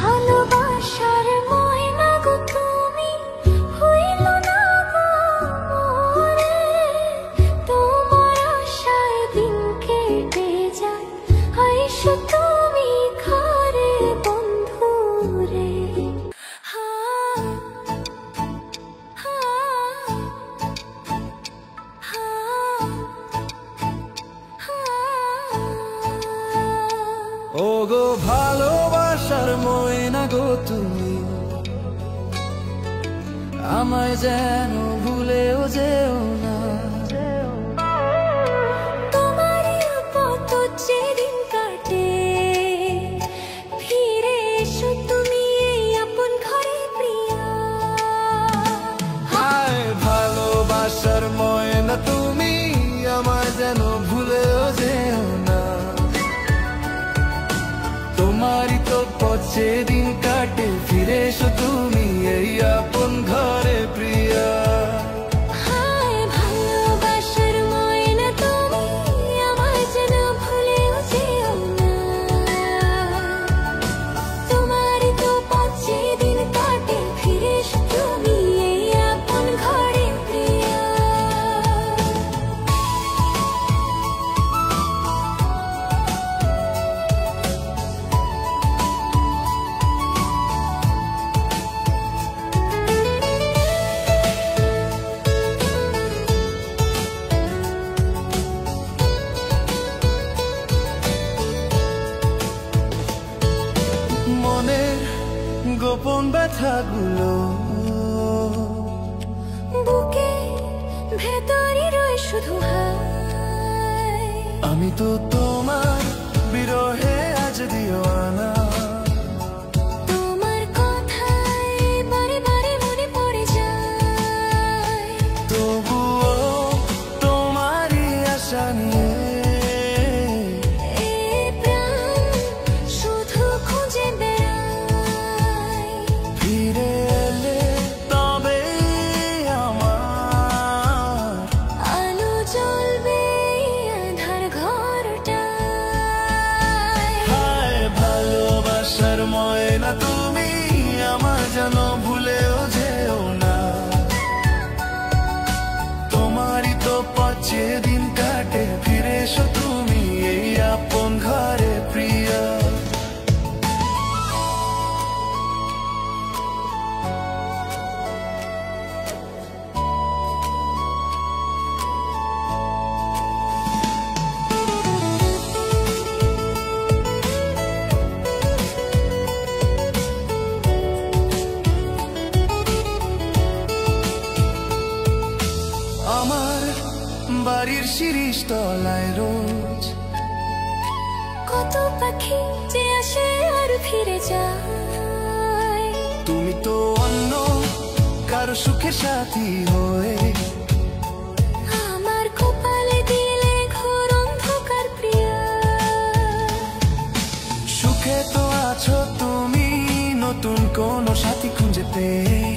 ভালোবাসার ময়না গো তুমি হইল না গো মোরে, তোমার আশায় দিন কেটে যায়, আইসো তুমি ঘরে বন্ধু রে। ও গো ভালোবাসার ময়না গো তুমি আমায় যেন ভুলেও যেও না। তোমারই পথ যেদিন কাটে, ফিরে এসো তুমি এই আপন ঘরে প্রিয়া। হায় ভালোবাসার ময়না তুমি আমায় যেন ভুলেও যেও না। তোমারই তো পথ যেদিন কাটে, ফিরে এসো তুমি এই আপন ঘরে প্রিয়া। হায় ভালোবাসার ময়না তুমি আমায় যেন ভুলেও যেও না। তোমারই তো পথ যেদিন কাটে, ফিরে এসো তুমি এই আপন ঘরে প্রিয়া। মনের গোপন ব্যথাগুলো বুকে ভেতরই রয় শুধু হায়। আমি তো তোমার বিরহে আজ দিও না। তোমার কথায় বারে বারে মনে পড়ে যায়, তবুও তোমারই আশা নিয়ে এ প্রাণ শুধু খুঁজে বেড়ায়। ফিরে এলে তবে আমার আলো জ্বলবে আধার ঘরটায়। হায় ভালোবাসার ময়না তুমি আমার যেন ভুলেও যেও না। তোমারই তো পথ যেদিন কাটে, ফিরে এসো তুমি এই আপন ঘরে প্রিয়া। আমার বাড়ির শিরিষ তলায় রোজ কত পাখি যে আসে আর ফিরে যায়, তুমি তো অন্য কারো সুখের সাথী হয়ে আমার কপালে দিলে ঘোর অন্ধকার প্রিয়া। সুখে তো আছো তুমি নতুন কোন সাথী খুঁজে পেয়ে।